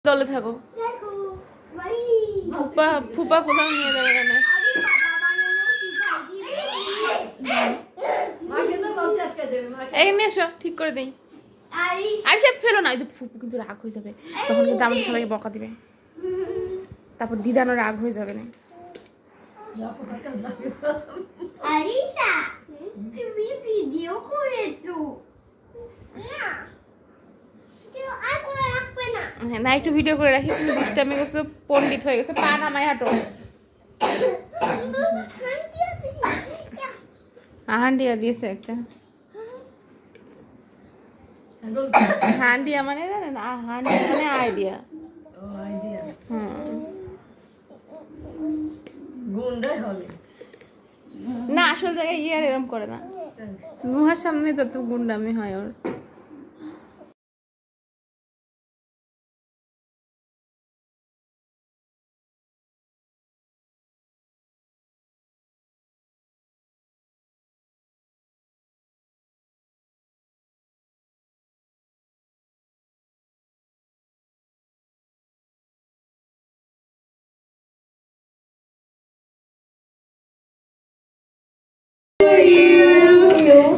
দলে থাকো। ফুপা ফুপা কোথাও নিয়ে যাবে এখানে। এখানে এসো, ঠিক করে দেই। আর সে ফেলো না, ফুপু কিন্তু রাগ হয়ে যাবে, তখন কিন্তু আমাদের সবাইকে বকা দিবে, তারপর দিদানো রাগ হয়ে যাবে না। আরিশা, তুমি ভিডিও করেছো না? একটু ভিডিও করে রাখি। তুমি দুষ্টামি করছো, পণ্ডিত হয়ে গেছে, পা নামাই হাঁটো। হান্ডিয়া দিয়েছে একটা। হান্ডিয়া মানে জানেন, হান্ডিয়া মানে আইডিয়া। না আসল জায়গায় আর এরকম করে না। নুহার সামনে যত গুন্ডামি হয় ওর।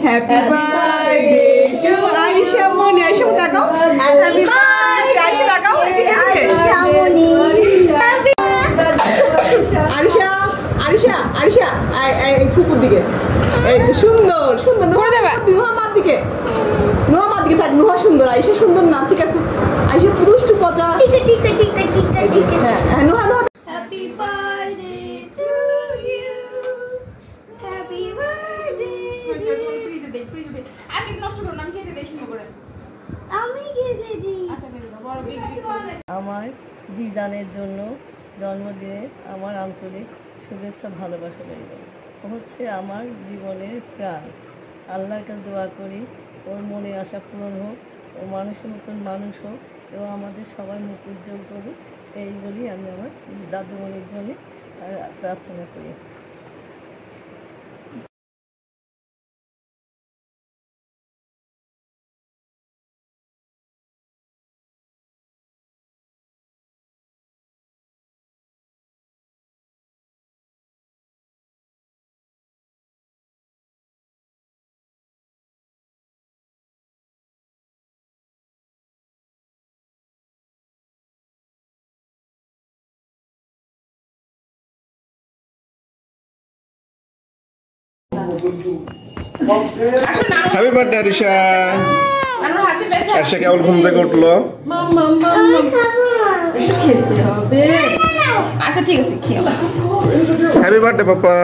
Happy birthday to Aisha Moni. Aisha takao. Happy birthday. Aisha takao. Aisha Moni. Aisha, Aisha, Aisha. I ফুপুর দিকে। এই সুন্দর, সুন্দর। করে দেবা। নুহা মার দিকে। নুহা মার দিকে থাক। নুহা সুন্দর। আইসা সুন্দর না, ঠিক আছে। আইসা পুরুষটু পচা। ঠিক আছে। হ্যাঁ, Nuha Nuha. Happy birthday to you. Happy birthday. আমি খেতে দিই। আমার দিদানের জন্য জন্মদিনে আমার আন্তরিক শুভেচ্ছা ভালোবাসা রইল। ও হচ্ছে আমার জীবনের প্রাণ। আল্লাহর কাছে দোয়া করি ওর মনে আশা পূরণ হোক, ও মানুষের মতন মানুষ হোক এবং আমাদের সবার মুখ উজ্জ্বল করুক, এই বলি আমি আমার দাদুমণির জন্য প্রার্থনা করি। Happy birthday Arisha. আরিশা কেবল ঘুম থেকে উঠলো। আচ্ছা ঠিক আছে, খেয়ে হ্যাপি বার্থডে পাপা।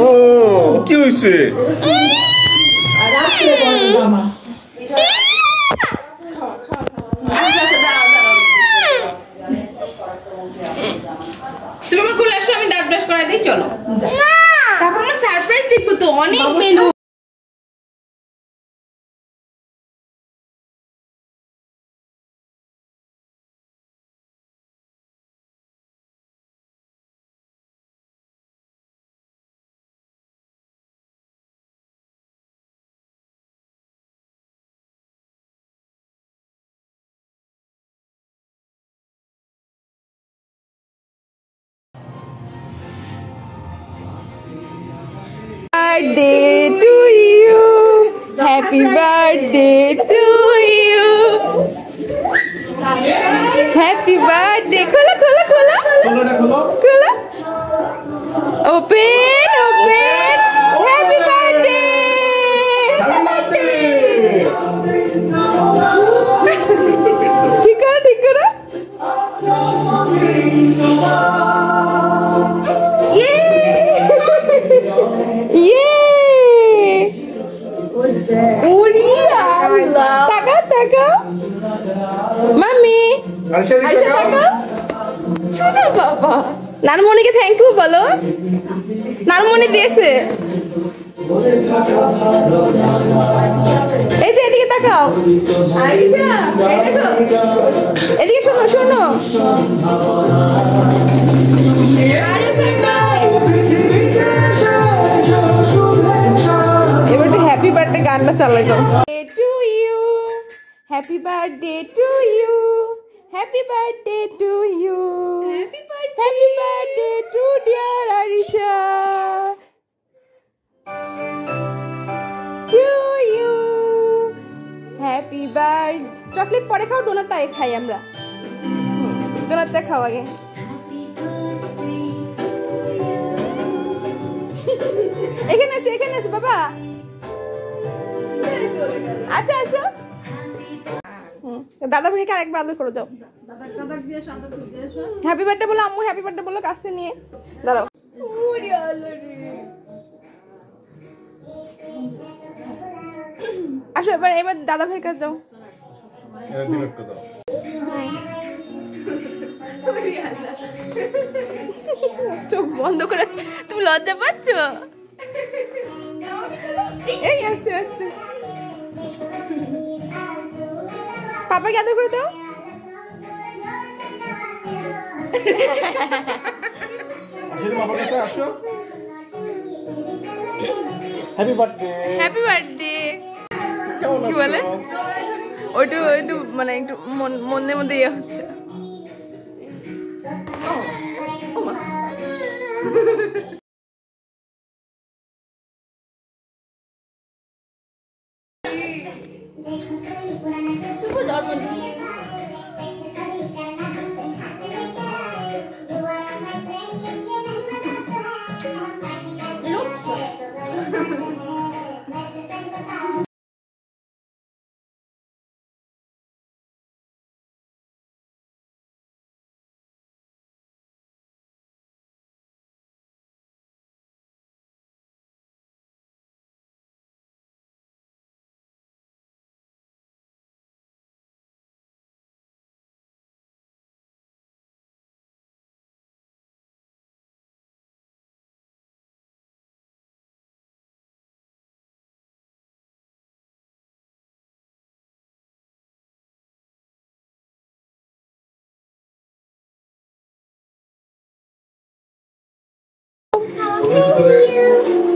ও কি হয়েছে? তুমি আমার কোলে আসো, আমি দাঁত ব্রাশ করাই দিই। চলো, তারপর আমরা সারপ্রাইজ দেখবো তো, অনেক menu. Birthday to you. Happy birthday to you. Happy birthday. Kholo. Open. Happy birthday. ঠিক করে। তাকাও মাম্মি, আরিশা তাকাও। শোনো বাবা, নানমণিকে থ্যাংক ইউ বলো। নানমণি দিয়েছে। এই যে এদিকে তাকাও আরিশা, এই দেখো এদিকে, শোনো এবার একটু হ্যাপি বার্থডে গানটা চালাই দাও। To you, happy birthday to you. Happy birthday to you, happy birthday to dear Arisha, to you, happy birthday. Chocolate পরে খাও, ডোনাটটা খাই আমরা। ডোনাটটা খাও আগে। এখানে আছে, এখানে আছে বাবা। আচ্ছা আচ্ছা, দাদা ভাইকে আরেকবার আদর করে দাও। হ্যাপি বার্থডে বলো আম্মু, হ্যাপি বার্থডে বলো কাছে নিয়ে দাঁড়াও। আসো এবার, এবার দাদা ভাইয়ের কাছে যাও। চোখ বন্ধ করে, তুমি লজ্জা পাচ্ছ? এই আস্তে আস্তে পাপাকে আদর করে দাও। Happy birthday. হ্যাপি বার্থডে কি বলে? ওইটু ওইটু মানে একটু মনের মধ্যে ইয়ে হচ্ছে।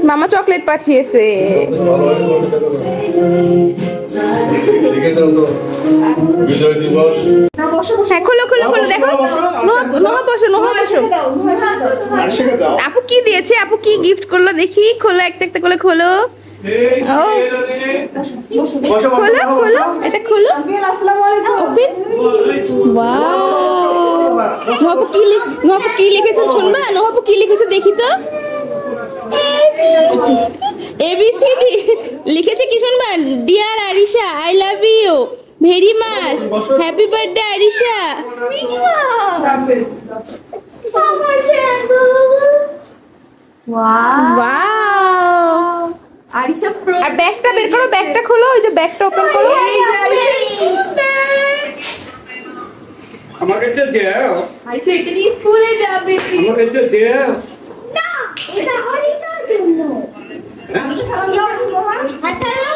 মামা চকলেট পাঠিয়েছে। হ্যাঁ খোলো খোলো খোলো, দেখো নোহা বসো, নোহা বসো। আপু কি দিয়েছে, আপু কি গিফট করলো দেখি, খোলো একটা একটা করে খোলো। খোলো খোলো, এটা খোলো। ওপেন। ওয়াও, নোহাপু কি লিখেছে শুনবা? নোহাপু কি লিখেছে দেখি তো। এবিসিডি লিখেছে কি শুনবা? Dear Arisha, I love you very much, happy birthday Arisha. Wow, Arisha আর ব্যাগটা বের করো, ব্যাগটা খোলো, ওই যে ব্যাগটা ওপেন করো। আমাকে তো দাও। আরিশা এটা নিয়ে স্কুলে যাবে। আমাকে তো দাও। না, এটা হরিণার জন্য। আসসালামু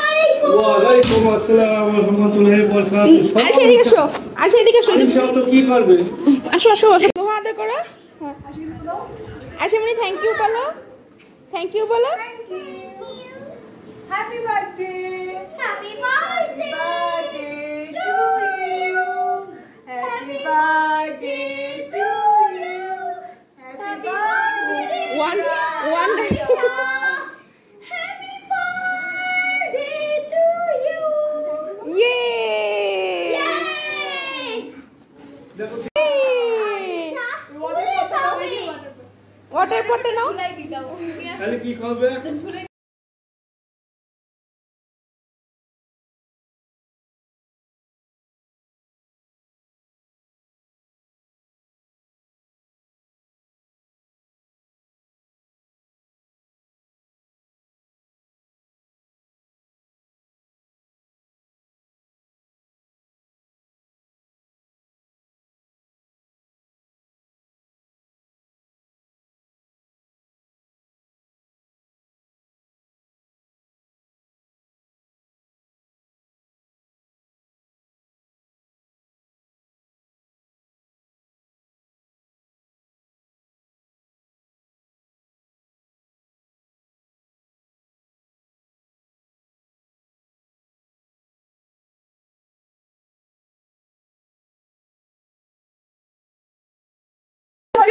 আলাইকুম। ওয়া আলাইকুম আসসালাম ওয়া রাহমাতুল্লাহি ওয়া বারাকাতুহু। আরিশা এদিকে এসো, আরিশা এদিকে এসো। সব তো কি করবে? আসো আসো আসো, নোহা আদর করো। আরিশা মনি থ্যাংক ইউ বলো, থ্যাংক ইউ বলো। Happy birthday, happy birthday to you, happy birthday to you, happy birthday. One happy birthday to you. ইয়ে ওয়াটার পটে নাও। তাহলে কি করবে?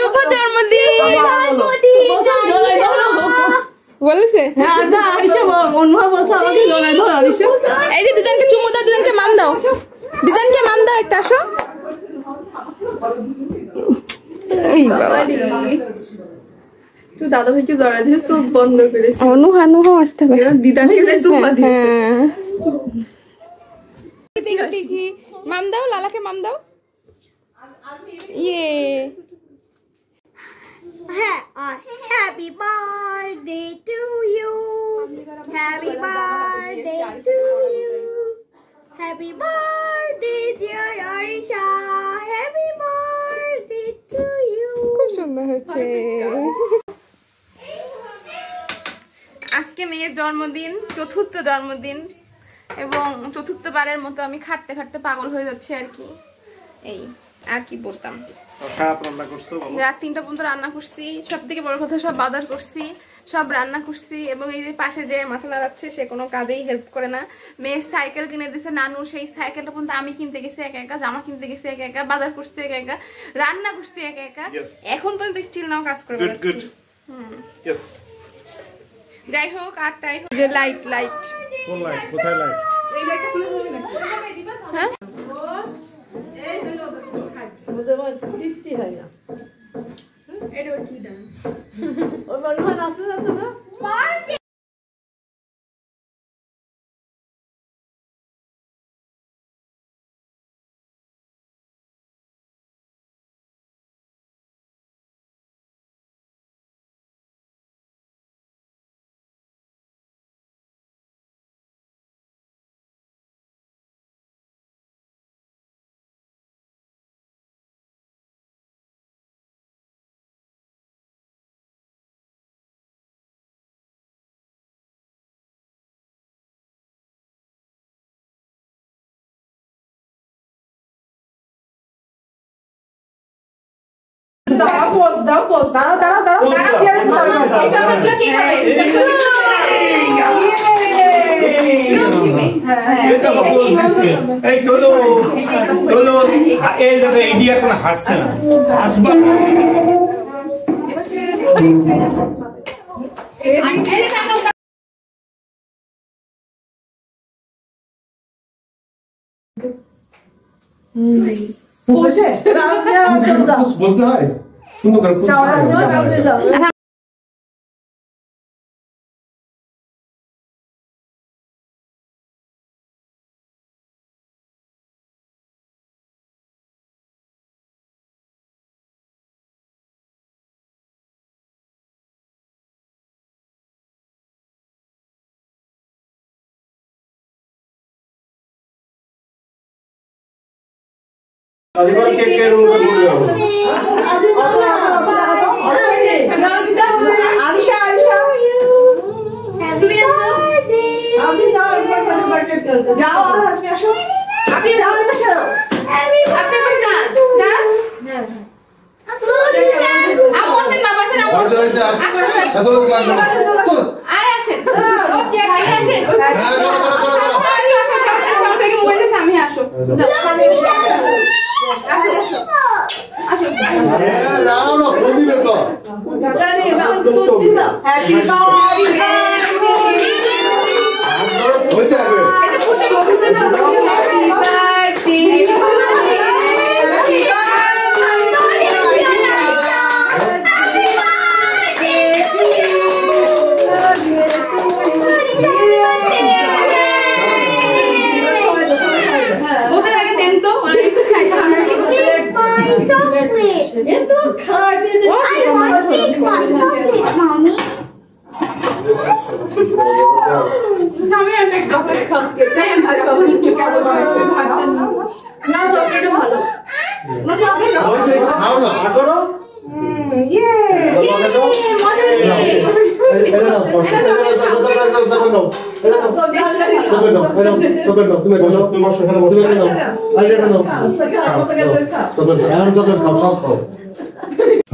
শুভ জন্মদিন বলেছে। এই যে দিদানকে চুমু দাও, দিদানকে মাম দাও, দিদানকে মাম দাও একটা। আসো তুই দাদা ভাইকে ধরা দিয়ে চোখ বন্ধ করে অনুহা নুহা আসতে হবে। দিদাকে চুম্মা দিয়ে দেখি মাম দাও, লালাকে মাম দাও। ইয়ে Happy birthday to you. Happy birthday to you. Happy birthday dear Arisha. Happy birthday to you. খুব সুন্দর হয়েছে। আজকে মেয়ের জন্মদিন, চতুর্থ জন্মদিন, এবং চতুর্থবারের মতো আমি খাটতে খাটতে পাগল হয়ে যাচ্ছে আর কি। এই আর কি বলতাম, রাত 3টা পর্যন্ত রান্না করছি, সব থেকে বড় কথা সব বাজার করছি, সব রান্না করছি, এবং এই যে পাশে যে মাথা নাড়াচ্ছে সে কোনো কাজেই হেল্প করে না। মেয়ের সাইকেল কিনে দিয়েছে নানু, সেই সাইকেলটা পর্যন্ত আমি কিনতে গেছি একা একা, জামা কিনতে গেছি একা একা, বাজার করছি একা একা, রান্না করছি একা একা, এখন পর্যন্ত স্টিল নাও কাজ করে বেড়াচ্ছি। যাই হোক আর তাই হোক, যে লাইট লাইট কোন লাইট, কোথায় লাইট? এই লাইটটা খুলে দেবে না? হ্যাঁ এই হলো তৃপ্তি হয় না। এটা কি ডান্স? ওর মনে হয় নাচতে যাচ্ছে না? দাও পোস্ট দাঁড়াও এটা আমার কি খাবে? এই চলো চলো, এই দেখো ইন্ডিয়া কোনো হাসছে না, হাসবা বলতে হয় সুন্দর করে।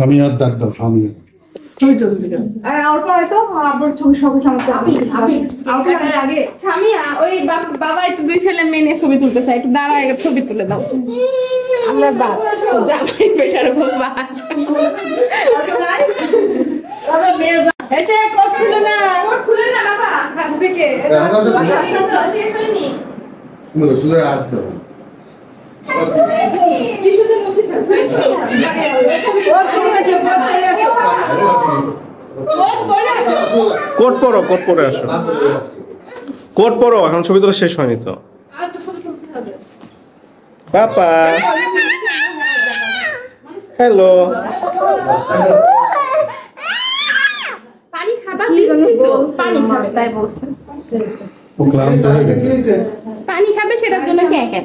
আমি আর ডাক্তার স্বামী বাবা একটু দুই ছেলে মেয়ে নিয়ে ছবি তুলতে চাই, একটু দাঁড়া ছবি তুলে দাও। আমরা বাদ জামাই বেটার বাদ এতে কোট খুলে না খুলে না বাবা আসবে কে শুধু আসতে কিছুতে মুছে ফেলবে কোট পরো আসো কোট পরো এখন ছবি তোলা শেষ হয়নি তো পাপা হ্যালো পানি খাবার দিচ্ছি তো পানি খাবে তাই বলছে পানি খাবে সেটার জন্য কে কে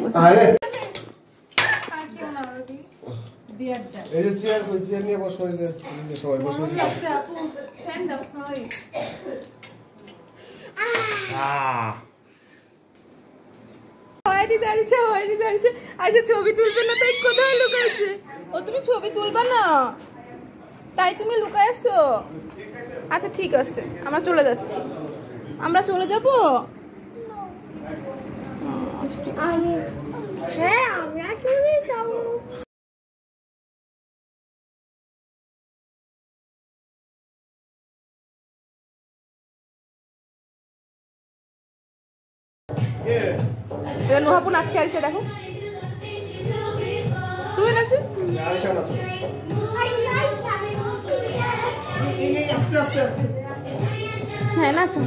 এই যে চেয়ার নিয়ে বসো এই যে সবাই বসে ফ্যান দাও হয় হয়নি দাঁড়িয়েছে আচ্ছা ছবি তুলবে না তাই কোথায় লুকাইছে ও তুমি ছবি তুলবা না তাই তুমি লুকাইছো আচ্ছা ঠিক আছে আমরা চলে যাচ্ছি আমরা চলে যাবো আচ্ছা ঠিক আছে হ্যাঁ আমরা চলে যাবো এটা নোহাপু নাচছে আরিশা দেখো তুমি নাচছো হ্যাঁ নাচো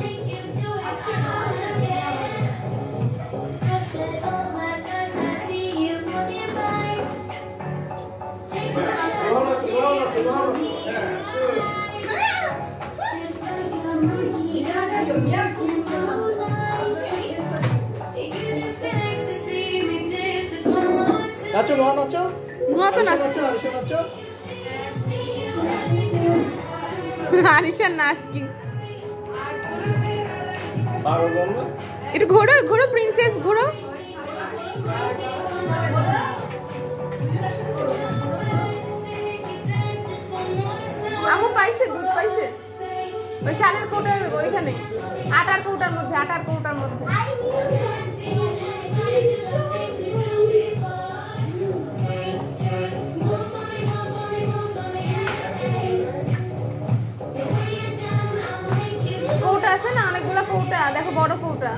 নাচো নাচো নোহা তো নাচছো আরিশা নাচ কি একটু ঘোরো ঘোরো প্রিন্সেস ঘোরো আমু পাইছে দুধ পাইছে ওই চালের কৌটা ওইখানে আটার কৌটার মধ্যে কৌটা আছে না অনেকগুলা কৌটা দেখো বড় কৌটা